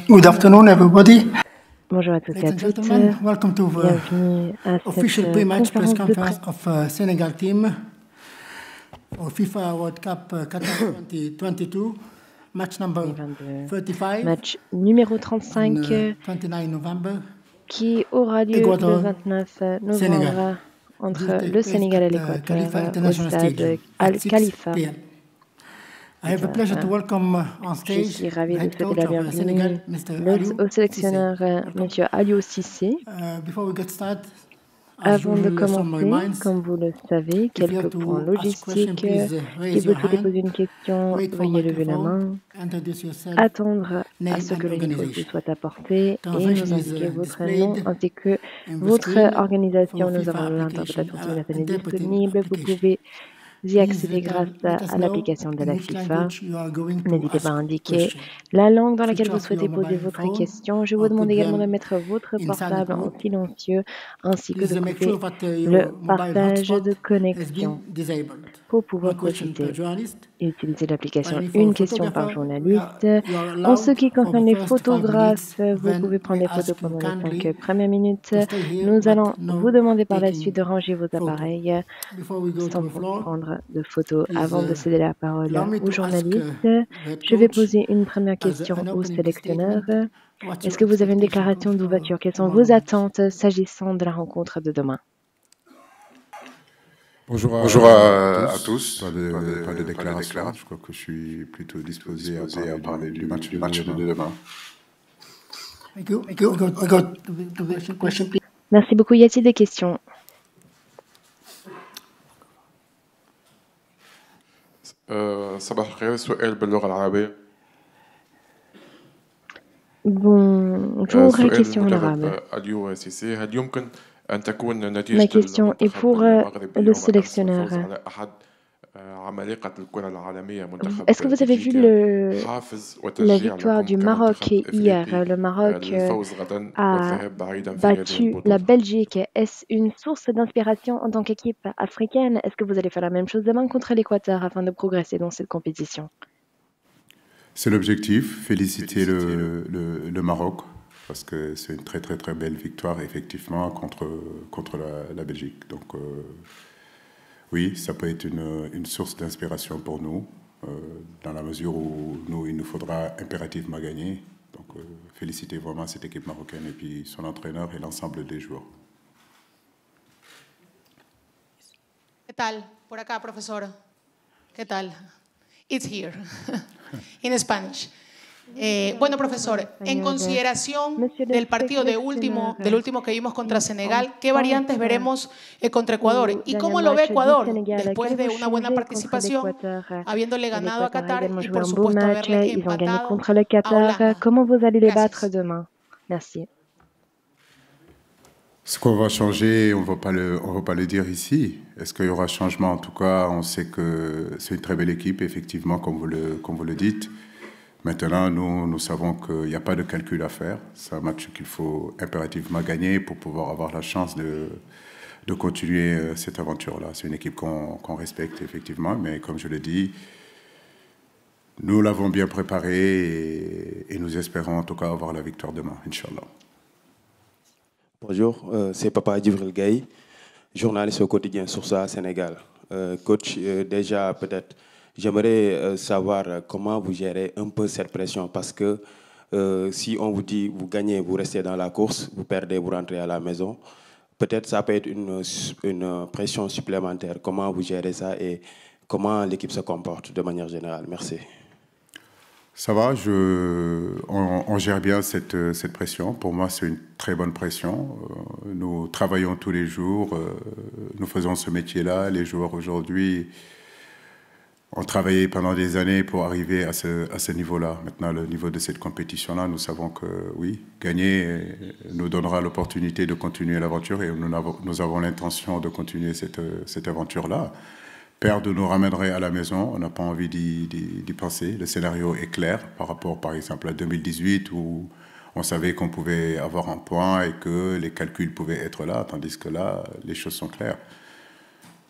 Good afternoon, everybody. Bonjour à tous et à toutes. Welcome to Bienvenue à official cette pre-match press conférence de presse conference of Senegal team for FIFA World Cup Qatar 2022, match number 2022. 35, Match numéro on 35 29 November, qui aura lieu Ecuador, le 29 Sénégal. novembre It will entre take le place Sénégal et at l'Équateur Khalifa au International stade Stadium at Al 6 Khalifa. p.m. I have the pleasure to welcome on Je stage suis the ravie de head souhaiter coach la of Senegal, bienvenue Mr. Aliou au Cissé. sélectionneur Welcome. M. Aliou Cissé. Before we get started, as Avant de usual, some commencer, reminds. comme vous le savez, If you have quelques points to ask question, logistiques. please Si raise vous your souhaitez hand. poser une question, Wait for veuillez lever la microphone. main, Introduce yourself, attendre à name ce que and le micro vous organization. soit apporté et Translation nous is indiquer votre nom displayed ainsi que on the votre screen organisation. for Nous FIFA avons application, l'interprétation simultanée interpreting disponible. Vous application. pouvez y Please accéder grâce let us à know l'application de in la which FIFA. language you are going to N'hésitez pas à ask indiquer question. la langue dans laquelle Switch vous off your souhaitez poser mobile votre phone question. Je vous or demande put également de them mettre votre in silent portable en mode. silencieux ainsi que de Please make couper sure that le your mobile partage hotspot de has connexion been disabled. pour pouvoir One question per profiter journalist. et utiliser l'application Finally, for Une a question par photographer, you journaliste. are En ce allowed qui for the concerne les first 5 minutes. photographes, vous Then pouvez prendre we des ask photos you pendant les 5 kindly premières minutes. to stay here, Nous but allons vous no demander par la taking suite de ranger vos photo. appareils Before we go sans to the floor, prendre de photos. please Avant de céder la parole allow me aux to ask journalistes, the head je vais coach poser une première as question an au opening sélectionneur. statement. What's Est-ce your que vous avez une expectation, déclaration coach, d'ouverture? Quelles sont tomorrow vos match? attentes s'agissant de la rencontre de demain? Bonjour Bonjour à à tous. Pas de déclaration. Je crois que je suis plutôt disposé à parler du match de demain. Thank you. We got the question, please. Merci beaucoup. Y a-t-il des questions? صباح الخير سؤال باللغة العربية Bonjour, سؤال question en المدرب arabe. عليو سيسي هل يمكن أن تكون Ma نتيجة question est المنتخب pour المغربي le يوم أمس sélectionneur. والفوز على أحد عمالقة الكرة العالمية منتخب Est-ce que vous avez vu بلجيكا حافز la وتشجيع victoire لكم du Maroc كمنتخب hier? إفريقي Le Maroc للفوز غدا a والذهاب بعيدا في هذه battu la البطولة Belgique. Est-ce une source d'inspiration en tant qu'équipe africaine? Est-ce que vous allez faire la même chose demain contre l'Équateur afin de progresser dans cette compétition? C'est l'objectif, féliciter le Maroc, parce que c'est une très très très belle victoire effectivement contre la Belgique. Donc oui, ça peut être une source d'inspiration pour nous, dans la mesure où il nous faudra impérativement gagner. Donc féliciter vraiment cette équipe marocaine et puis son entraîneur et l'ensemble des joueurs. ¿Qué tal? Por acá, profesor. ¿Qué tal? It's here, in Spanish. Bueno, profesor, en consideración del partido del último que vimos contra Senegal, ¿qué variantes veremos contra Ecuador? ¿Y cómo lo ve Ecuador después de una buena participación, habiéndole ganado a Qatar y, por supuesto, haberle empatado contre le Qatar? Comment vous allez les battre demain? Merci. Ce qu'on va changer, on va pas le dire ici. Est-ce qu'il y aura changement? En tout cas, on sait que c'est une très belle équipe, effectivement, comme vous le dites. Maintenant, nous savons qu'il n'y a pas de calcul à faire. C'est un match qu'il faut impérativement gagner pour pouvoir avoir la chance de continuer cette aventure-là. C'est une équipe qu'on respecte, effectivement, mais comme je l'ai dit, nous l'avons bien préparée et nous espérons en tout cas avoir la victoire demain, Inch'Allah. Bonjour, c'est Papa Djibril Gaye, journaliste au quotidien Source Sénégal. Coach, déjà peut-être, j'aimerais savoir comment vous gérez un peu cette pression parce que si on vous dit vous gagnez, vous restez dans la course, vous perdez, vous rentrez à la maison, peut-être ça peut être une pression supplémentaire. Comment vous gérez ça et comment l'équipe se comporte de manière générale? Merci. Ça va, on gère bien cette pression. Pour moi, c'est une très bonne pression. Nous travaillons tous les jours, nous faisons ce métier-là. Les joueurs aujourd'hui ont travaillé pendant des années pour arriver à ce niveau-là. Maintenant, le niveau de cette compétition-là, nous savons que oui, gagner nous donnera l'opportunité de continuer l'aventure et nous avons l'intention de continuer cette aventure-là. Perdre nous ramènerait à la maison, on n'a pas envie d'y penser. Le scénario est clair par rapport, par exemple, à 2018 où on savait qu'on pouvait avoir un point et que les calculs pouvaient être là, tandis que là, les choses sont claires.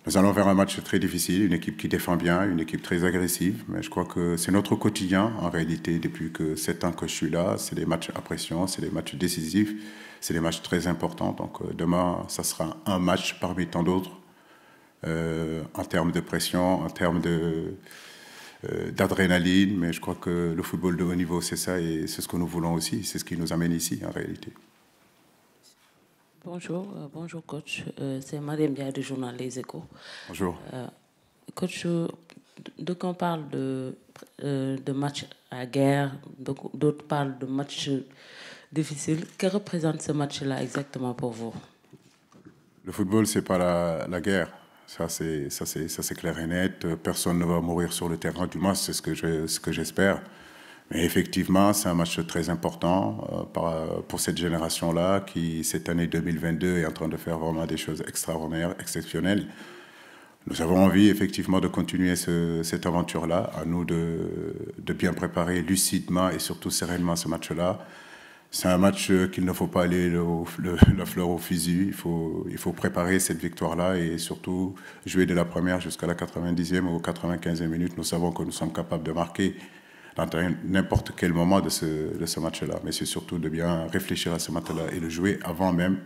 Nous allons vers un match très difficile, une équipe qui défend bien, une équipe très agressive. Mais je crois que c'est notre quotidien, en réalité, depuis que 7 ans que je suis là. C'est des matchs à pression, c'est des matchs décisifs, c'est des matchs très importants. Donc demain, ça sera un match parmi tant d'autres, en termes de pression, en termes d'adrénaline. Mais je crois que le football de haut niveau, c'est ça, et c'est ce que nous voulons aussi. C'est ce qui nous amène ici, en réalité. Bonjour, bonjour coach. C'est Mariam Dia du journal Les Échos. Bonjour. Coach, donc on parle de match à guerre, d'autres parlent de match difficile. Que représente ce match-là exactement pour vous? Le football, c'est pas la guerre. Ça, c'est clair et net. Personne ne va mourir sur le terrain, du moins, c'est ce que j'espère. Mais effectivement, c'est un match très important pour cette génération-là qui, cette année 2022, est en train de faire vraiment des choses extraordinaires, exceptionnelles. Nous avons envie, effectivement, de continuer cette aventure-là. À nous de bien préparer lucidement et surtout sereinement ce match-là. C'est un match qu'il ne faut pas aller la fleur au fusil. Il faut préparer cette victoire-là et surtout jouer de la première jusqu'à la 90e ou 95e minute. Nous savons que nous sommes capables de marquer dans n'importe quel moment de ce match-là. Mais c'est surtout de bien réfléchir à ce match-là et le jouer avant même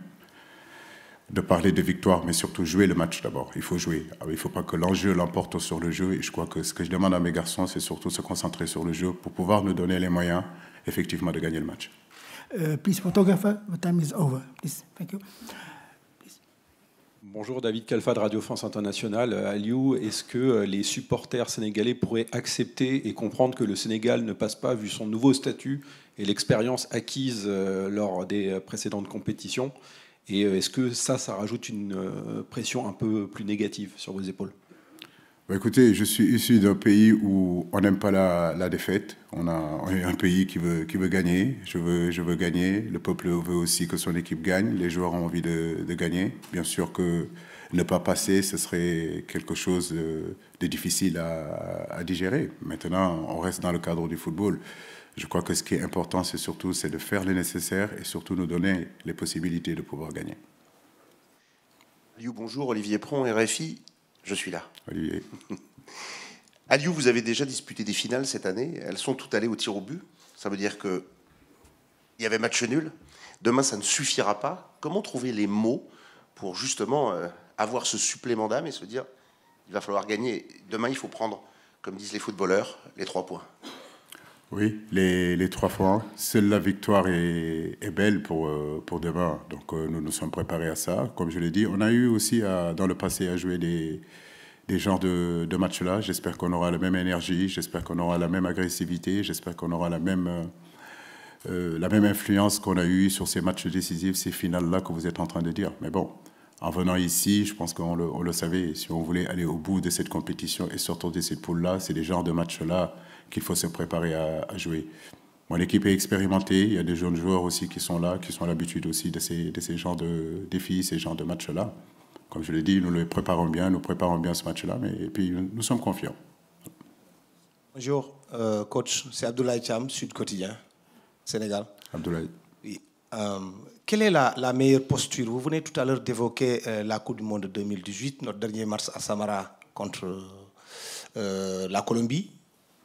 de parler de victoire, mais surtout jouer le match d'abord. Il faut jouer. Il ne faut pas que l'enjeu l'emporte sur le jeu. Et je crois que ce que je demande à mes garçons, c'est surtout se concentrer sur le jeu pour pouvoir nous donner les moyens, effectivement, de gagner le match. Please, photographer, the time is over. Please, thank you. Bonjour, David Kalfa de Radio France Internationale. Aliou, est-ce que les supporters sénégalais pourraient accepter et comprendre que le Sénégal ne passe pas, vu son nouveau statut et l'expérience acquise lors des précédentes compétitions? Et est-ce que ça rajoute une pression un peu plus négative sur vos épaules? Écoutez, je suis issu d'un pays où on n'aime pas la défaite. On est un pays qui veut gagner. Je veux gagner. Le peuple veut aussi que son équipe gagne. Les joueurs ont envie de gagner. Bien sûr que ne pas passer, ce serait quelque chose de difficile à digérer. Maintenant, on reste dans le cadre du football. Je crois que ce qui est important, c'est de faire le nécessaire et surtout nous donner les possibilités de pouvoir gagner. Aliou, bonjour. Olivier Pron, RFI. Je suis là. Olivier. Aliou, vous avez déjà disputé des finales cette année. Elles sont toutes allées au tir au but. Ça veut dire qu'il y avait match nul. Demain, ça ne suffira pas. Comment trouver les mots pour justement avoir ce supplément d'âme et se dire il va falloir gagner. Demain, il faut prendre, comme disent les footballeurs, les 3 points. Oui, les 3 points. Seule la victoire est belle pour demain. Donc nous nous sommes préparés à ça. Comme je l'ai dit, on a eu aussi dans le passé à jouer des genres de matchs-là. J'espère qu'on aura la même énergie, j'espère qu'on aura la même agressivité, j'espère qu'on aura la même influence qu'on a eue sur ces matchs décisifs, ces finales-là que vous êtes en train de dire. Mais bon, en venant ici, je pense qu'on le savait. Si on voulait aller au bout de cette compétition et sortir de cette poule-là, c'est des genres de matchs-là qu'il faut se préparer à jouer. Mon équipe est expérimentée, il y a des jeunes joueurs aussi qui sont là, qui sont à l'habitude aussi de ces genres de défis, ces genres de matchs-là. Comme je l'ai dit, nous préparons bien ce match-là, et puis nous sommes confiants. Bonjour, coach, c'est Abdoulaye Cham, Sud Quotidien, Sénégal. Abdoulaye. Oui. Quelle est la meilleure posture? Vous venez tout à l'heure d'évoquer la Coupe du Monde 2018, notre dernier match à Samara contre la Colombie,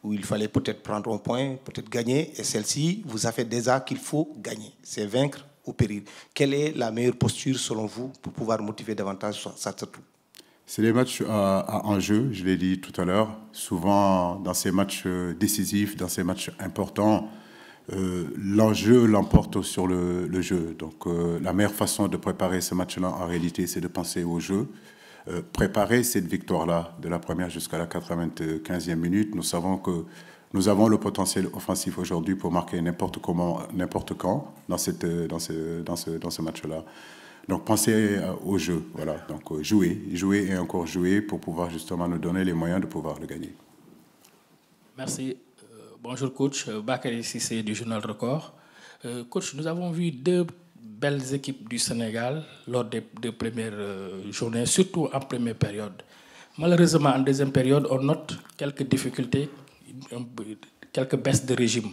où il fallait peut-être prendre un point, peut-être gagner. Et celle-ci, vous avez déjà qu'il faut gagner. C'est vaincre ou périr. Quelle est la meilleure posture, selon vous, pour pouvoir motiver davantage ça? C'est les matchs à enjeu, je l'ai dit tout à l'heure. Souvent, dans ces matchs décisifs, dans ces matchs importants, l'enjeu l'emporte sur le jeu. Donc, la meilleure façon de préparer ce match-là, en réalité, c'est de penser au jeu. Préparer cette victoire-là de la première jusqu'à la 95e minute. Nous savons que nous avons le potentiel offensif aujourd'hui pour marquer n'importe comment, n'importe quand dans ce match-là. Donc penser au jeu, voilà. Donc jouer et encore jouer pour pouvoir justement nous donner les moyens de pouvoir le gagner. Merci. Bonjour coach, Bakary Cissé du Journal Record. Coach, nous avons vu 2 belles équipes du Sénégal lors des 2 premières journées, surtout en première période. Malheureusement, en deuxième période, on note quelques difficultés, quelques baisses de régime.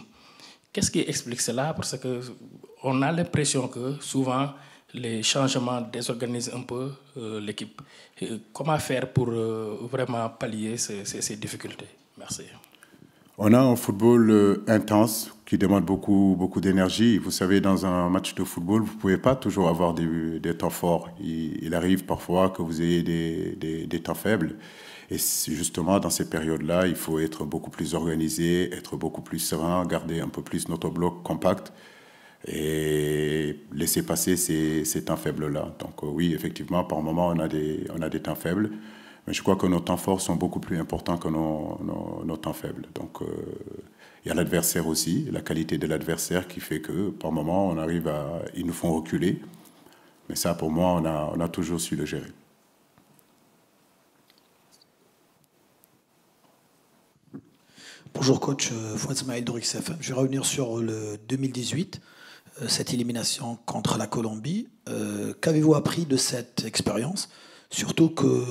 Qu'est-ce qui explique cela? Parce qu'on a l'impression que souvent, les changements désorganisent un peu l'équipe. Comment faire pour vraiment pallier ces difficultés? Merci. On a un football intense qui demande beaucoup d'énergie. Vous savez, dans un match de football, vous ne pouvez pas toujours avoir des temps forts. Il arrive parfois que vous ayez des temps faibles. Et justement, dans ces périodes-là, il faut être beaucoup plus organisé, être beaucoup plus serein, garder un peu plus notre bloc compact et laisser passer ces temps faibles-là. Donc oui, effectivement, par moment, on a des temps faibles. Mais je crois que nos temps forts sont beaucoup plus importants que nos temps faibles. Donc, il y a l'adversaire aussi, la qualité de l'adversaire qui fait que, par moment, ils nous font reculer. Mais ça, pour moi, on a toujours su le gérer. Bonjour coach, Fouad Smaïl d'Orix FM. Je vais revenir sur le 2018, cette élimination contre la Colombie. Qu'avez-vous appris de cette expérience ? Surtout que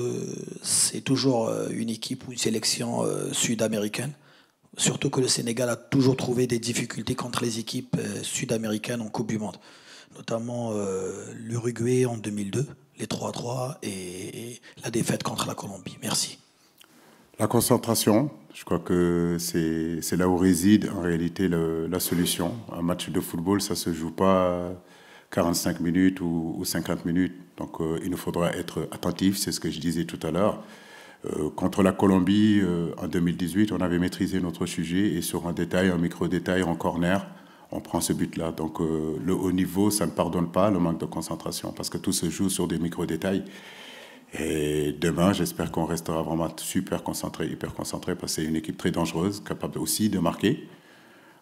c'est toujours une équipe ou une sélection sud-américaine. Surtout que le Sénégal a toujours trouvé des difficultés contre les équipes sud-américaines en Coupe du Monde. Notamment l'Uruguay en 2002, les 3-3 et la défaite contre la Colombie. Merci. La concentration, je crois que c'est là où réside en réalité la solution. Un match de football, ça ne se joue pas 45 minutes ou 50 minutes. Donc il nous faudra être attentifs, c'est ce que je disais tout à l'heure. Contre la Colombie, en 2018, on avait maîtrisé notre sujet et sur un détail, un micro-détail en corner, on prend ce but-là. Donc le haut niveau, ça ne pardonne pas le manque de concentration parce que tout se joue sur des micro-détails. Et demain, j'espère qu'on restera vraiment super concentré, hyper concentré parce que c'est une équipe très dangereuse, capable aussi de marquer.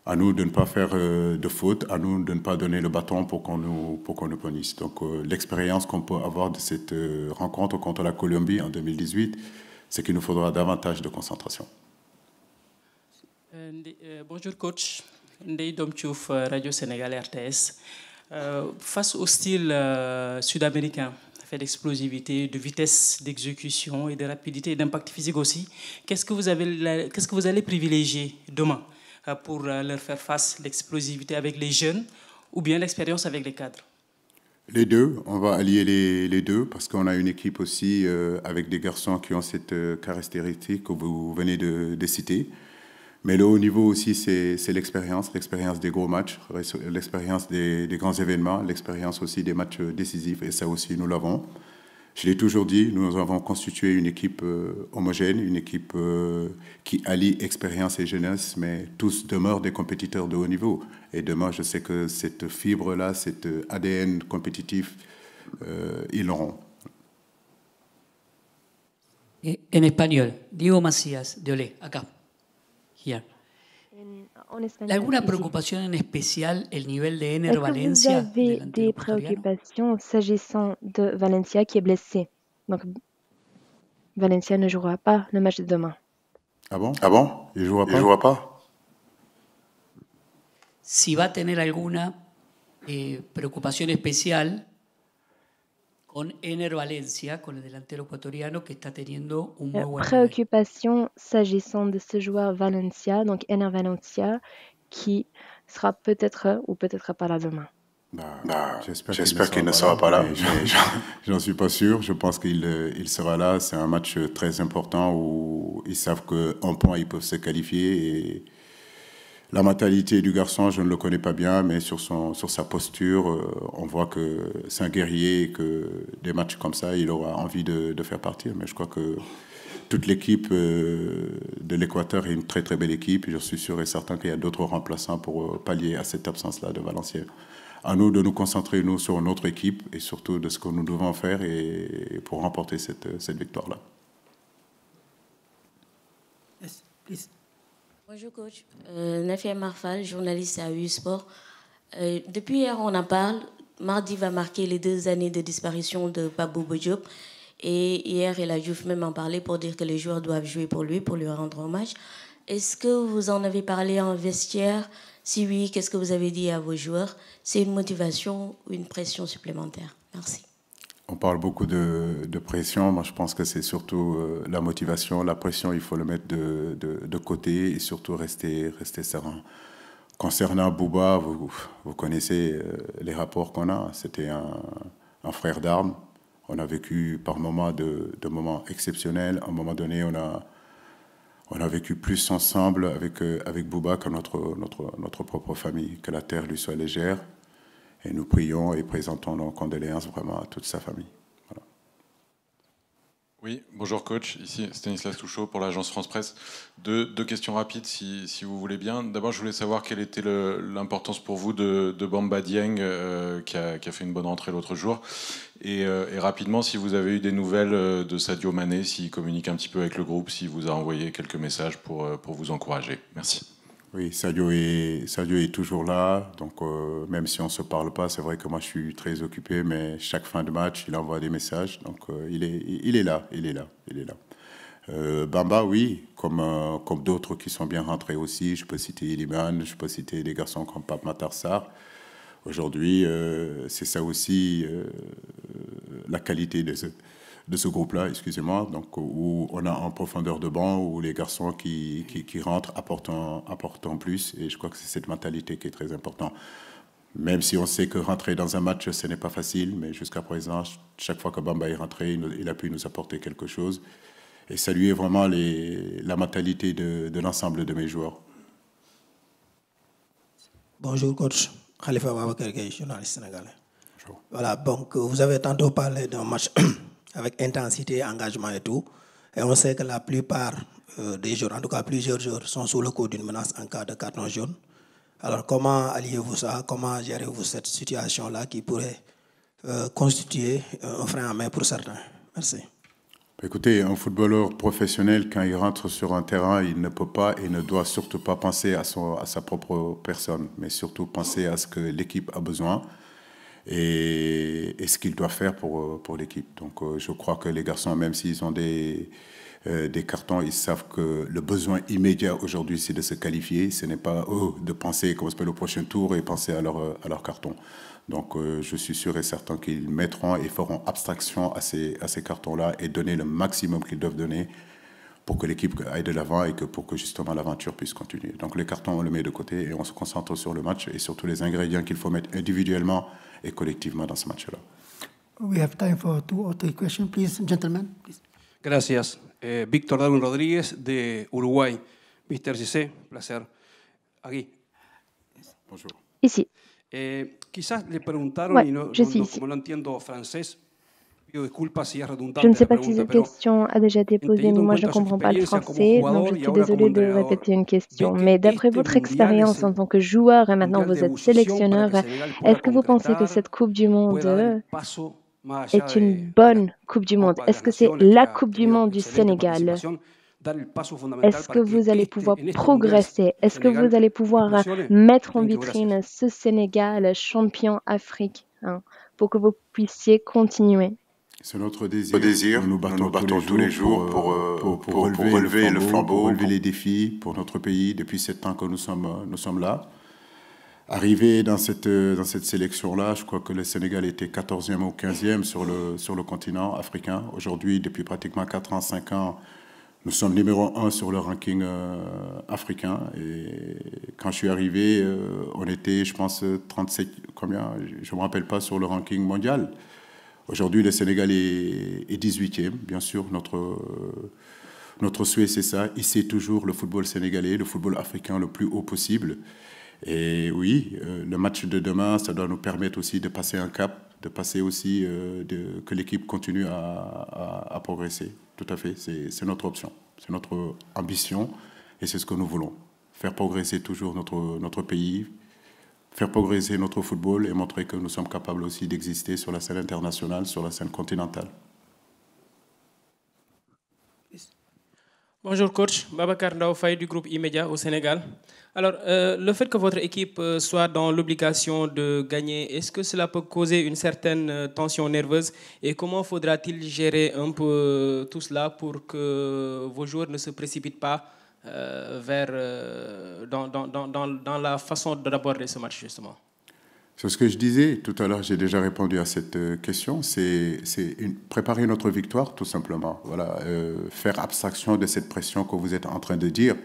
À nous de ne pas faire de faute, à nous de ne pas donner le bâton pour qu'on nous punisse. Donc l'expérience qu'on peut avoir de cette rencontre contre la Colombie en 2018, c'est qu'il nous faudra davantage de concentration. Bonjour coach, Ndeye Dom Diouf, Radio Sénégal RTS. Face au style sud-américain, fait d'explosivité, de vitesse d'exécution et de rapidité et d'impact physique aussi, qu'est-ce que vous allez privilégier demain pour leur faire face, l'explosivité avec les jeunes ou bien l'expérience avec les cadres? Les deux, on va allier les deux parce qu'on a une équipe aussi avec des garçons qui ont cette caractéristique que vous venez de citer. Mais le haut niveau aussi, c'est l'expérience des gros matchs, l'expérience des grands événements, l'expérience aussi des matchs décisifs. Et ça aussi, nous l'avons. Je l'ai toujours dit, nous avons constitué une équipe homogène, une équipe qui allie expérience et jeunesse, mais tous demeurent des compétiteurs de haut niveau. Et demain, je sais que cette fibre-là, cet ADN compétitif, ils l'auront. En espagnol, Diego Macías, de Olé, acá. Here. ¿Alguna preocupación en especial el nivel de Ener Valencia? Est-ce que vous avez des préoccupations s'agissant de Valencia qui est blessé? Donc, Valencia ne jouera pas le match de demain. Ah bon? Il ne jouera pas? Si va a tener alguna preocupación especial con Ener Valencia, con el delantero ecuatoriano que está teniendo un muy buen préoccupation s'agissant de ce joueur Valencia, donc Ener Valencia, qui sera peut-être ou peut-être pas là demain. J'espère qu'il ne sera pas là. J'en suis pas sûr. Je pense qu'il sera là. C'est un match très important où ils savent qu'en point, ils peuvent se qualifier. Et la mentalité du garçon, je ne le connais pas bien, mais sur sa posture, on voit que c'est un guerrier et que des matchs comme ça, il aura envie de faire partir. Mais je crois que toute l'équipe de l'Équateur est une très très belle équipe. Et je suis sûr et certain qu'il y a d'autres remplaçants pour pallier à cette absence-là de Valencia. À nous de nous concentrer, nous, sur notre équipe et surtout de ce que nous devons faire et pour remporter cette victoire-là. Yes, please. Bonjour coach, Nafia Marfal, journaliste à U-Sport. Depuis hier, on en parle. Mardi va marquer les 2 années de disparition de Pape Bouba Diop. Et hier, El Hadji Diouf même en parlait pour dire que les joueurs doivent jouer pour lui rendre hommage. Est-ce que vous en avez parlé en vestiaire? Si oui, qu'est-ce que vous avez dit à vos joueurs? C'est une motivation ou une pression supplémentaire? Merci. On parle beaucoup de pression. Moi, je pense que c'est surtout la motivation. La pression, il faut le mettre de côté et surtout rester serein. Concernant Bouba, vous connaissez les rapports qu'on a. C'était un frère d'armes. On a vécu par moments de moments exceptionnels. À un moment donné, on a vécu plus ensemble avec Bouba que notre propre famille. Que la terre lui soit légère. Et nous prions et présentons nos condoléances vraiment à toute sa famille. Voilà. Oui, bonjour coach, ici Stanislas Touchot pour l'agence France Presse. Deux questions rapides si vous voulez bien. D'abord, je voulais savoir quelle était l'importance pour vous de Bamba Dieng qui a fait une bonne entrée l'autre jour. Et rapidement, si vous avez eu des nouvelles de Sadio Mané, s'il communique un petit peu avec le groupe, s'il vous a envoyé quelques messages pour vous encourager. Merci. Oui, Sadio est toujours là, donc même si on ne se parle pas, c'est vrai que moi je suis très occupé, mais chaque fin de match, il envoie des messages, donc il est là. Bamba, oui, comme d'autres qui sont bien rentrés aussi, je peux citer Iliman, je peux citer des garçons comme Pape Matar Sarr. Aujourd'hui, c'est ça aussi la qualité de ce groupe-là, excusez-moi, donc où on a en profondeur de banc, où les garçons qui rentrent apportent plus, et je crois que c'est cette mentalité qui est très importante. Même si on sait que rentrer dans un match, ce n'est pas facile, mais jusqu'à présent, chaque fois que Bamba est rentré, il a pu nous apporter quelque chose, et saluer vraiment la mentalité de l'ensemble de mes joueurs. Bonjour coach, Khalifa Babacar Gueye, journaliste sénégalais. Bonjour. Voilà, donc vous avez tantôt parlé d'un match avec intensité, engagement et tout. Et on sait que la plupart des joueurs, en tout cas plusieurs joueurs, sont sous le coup d'une menace en cas de carton jaune. Alors comment alliez-vous ça? Comment gérez-vous cette situation-là qui pourrait constituer un frein à main pour certains? Merci. Écoutez, un footballeur professionnel, quand il rentre sur un terrain, il ne peut pas et ne doit surtout pas penser à sa propre personne, mais surtout penser à ce que l'équipe a besoin. Et ce qu'il doit faire pour l'équipe. Donc je crois que les garçons, même s'ils ont des cartons, ils savent que le besoin immédiat aujourd'hui, c'est de se qualifier. Ce n'est pas de penser comment se fait le prochain tour et penser à leur carton. Donc je suis sûr et certain qu'ils mettront et feront abstraction à ces cartons-là et donner le maximum qu'ils doivent donner pour que l'équipe aille de l'avant et pour que justement l'aventure puisse continuer. Donc les cartons, on le met de côté et on se concentre sur le match et sur tous les ingrédients qu'il faut mettre individuellement et collectivement dans ce match-là. We have time for 2 or 3 questions, please, gentlemen. Please. Gracias. Víctor Darwin Rodríguez de Uruguay. Mr. Cissé, placer. Aquí. Bonjour. Ici. Quizás le preguntaron, ouais, y no, como no entiendo francés, pido disculpas si es redundante. Je ne sais pas si cette question a déjà été posée, mais moi je ne comprends pas le français, donc je suis désolée de répéter une question. Mais d'après votre expérience en tant que joueur et maintenant vous êtes sélectionneur, est-ce que vous pensez que cette Coupe du Monde est une bonne Coupe du Monde? Est-ce que c'est la Coupe du Monde du Sénégal? Est-ce que vous allez pouvoir progresser? Est-ce que vous allez pouvoir mettre en vitrine ce Sénégal champion africain pour que vous puissiez continuer? C'est notre désir. Nous nous battons tous les jours pour relever le flambeau, pour relever les défis pour notre pays depuis 7 ans que nous sommes là. Arrivé dans cette sélection-là, je crois que le Sénégal était 14e ou 15e sur le continent africain. Aujourd'hui, depuis pratiquement 4 ans, 5 ans, nous sommes numéro 1 sur le ranking africain. Et quand je suis arrivé, on était, je pense, 37, combien? Je ne me rappelle pas, sur le ranking mondial. Aujourd'hui, le Sénégal est 18e. Bien sûr, notre souhait, c'est ça. Hisser toujours le football sénégalais, le football africain le plus haut possible. Et oui, le match de demain, ça doit nous permettre aussi de passer un cap, de passer aussi, que l'équipe continue à progresser. Tout à fait, c'est notre option, c'est notre ambition et c'est ce que nous voulons. Faire progresser toujours notre pays, faire progresser notre football et montrer que nous sommes capables aussi d'exister sur la scène internationale, sur la scène continentale. Bonjour coach, Babacar Ndao Faye du groupe E-Media au Sénégal. Alors, le fait que votre équipe soit dans l'obligation de gagner, est-ce que cela peut causer une certaine tension nerveuse? Et comment faudra-t-il gérer un peu tout cela pour que vos joueurs ne se précipitent pas dans la façon d'aborder ce match, justement? C'est ce que je disais tout à l'heure, j'ai déjà répondu à cette question, c'est préparer notre victoire tout simplement. Voilà, faire abstraction de cette pression que vous êtes en train de dire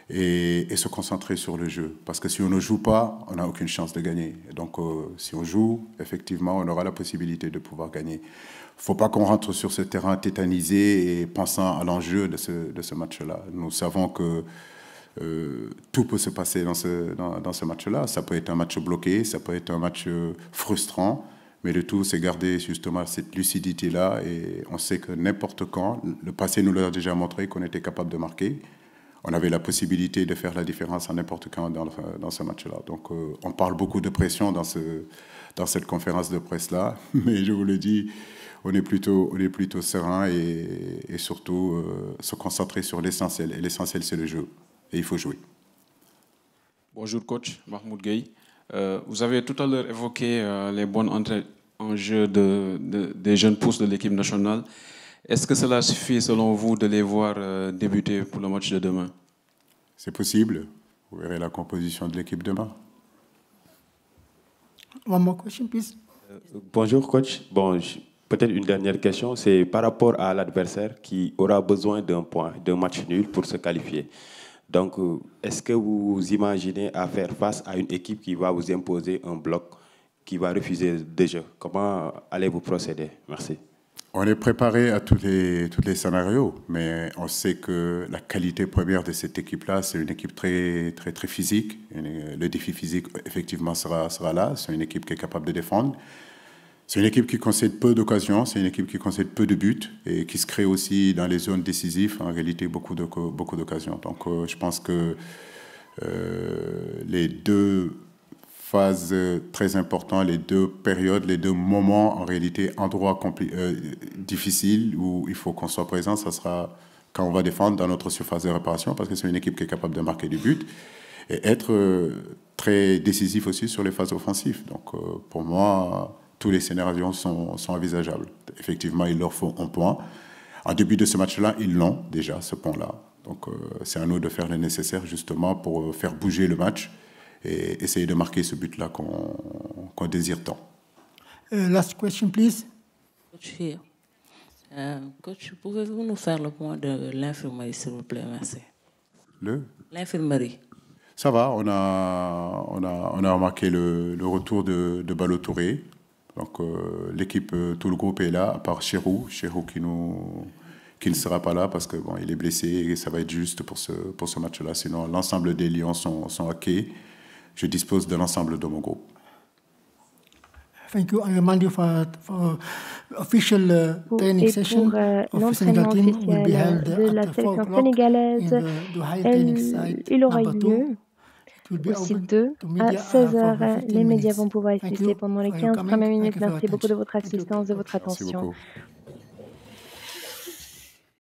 et se concentrer sur le jeu. Parce que si on ne joue pas, on n'a aucune chance de gagner. Donc si on joue, effectivement, on aura la possibilité de pouvoir gagner. Il ne faut pas qu'on rentre sur ce terrain tétanisé et pensant à l'enjeu de ce match-là. Nous savons que tout peut se passer dans ce match-là. Ça peut être un match bloqué, ça peut être un match frustrant, mais le tout, c'est garder justement cette lucidité-là. Et on sait que n'importe quand, le passé nous l'a déjà montré qu'on était capable de marquer. On avait la possibilité de faire la différence à n'importe quand dans ce match-là. Donc on parle beaucoup de pression dans cette conférence de presse-là, mais je vous le dis, on est plutôt serein et surtout se concentrer sur l'essentiel. Et l'essentiel, c'est le jeu. Et il faut jouer. Bonjour coach, Mahmoud Gueye. Vous avez tout à l'heure évoqué les bonnes entrées en jeu des jeunes pousses de l'équipe nationale. Est-ce que cela suffit selon vous de les voir débuter pour le match de demain? C'est possible. Vous verrez la composition de l'équipe demain. One more question, please. Bonjour coach. Bon, peut-être une dernière question. C'est par rapport à l'adversaire qui aura besoin d'un match nul pour se qualifier. Donc, est-ce que vous imaginez à faire face à une équipe qui va vous imposer un bloc, qui va refuser des jeux? Comment allez-vous procéder? Merci. On est préparé à tous les scénarios, mais on sait que la qualité première de cette équipe-là, c'est une équipe très, très, très physique. Le défi physique, effectivement, sera là. C'est une équipe qui est capable de défendre. C'est une équipe qui concède peu d'occasions, c'est une équipe qui concède peu de buts et qui se crée aussi dans les zones décisives, en réalité, beaucoup d'occasions. Donc, je pense que les deux phases très importantes, les deux périodes, les deux moments, en réalité, endroits difficiles où il faut qu'on soit présent, ça sera quand on va défendre dans notre surface de réparation, parce que c'est une équipe qui est capable de marquer du but et être très décisif aussi sur les phases offensives. Donc, pour moi, tous les scénarios sont envisageables. Effectivement, il leur faut un point. En début de ce match-là, ils l'ont déjà, ce point-là. Donc, c'est à nous de faire le nécessaire, justement, pour faire bouger le match et essayer de marquer ce but-là qu'on désire tant. Last question, please. Coach, coach, pouvez-vous nous faire le point de l'infirmerie, s'il vous plaît? Merci. L'infirmerie. Ça va, on a remarqué le retour de Ballo Touré. Donc l'équipe, tout le groupe est là, à part Chérou qui ne sera pas là parce que bon, il est blessé et ça va être juste pour ce match-là. Sinon, l'ensemble des Lions sont OK. Je dispose de l'ensemble de mon groupe. Thank you. I remind you for official training session of the Senegal team will be held de la sélection sénégalaise. Il aura eu lieu au site 2 à 16h. Les médias vont pouvoir assister pendant les 15 premières minutes. Merci beaucoup de votre assistance, de votre attention.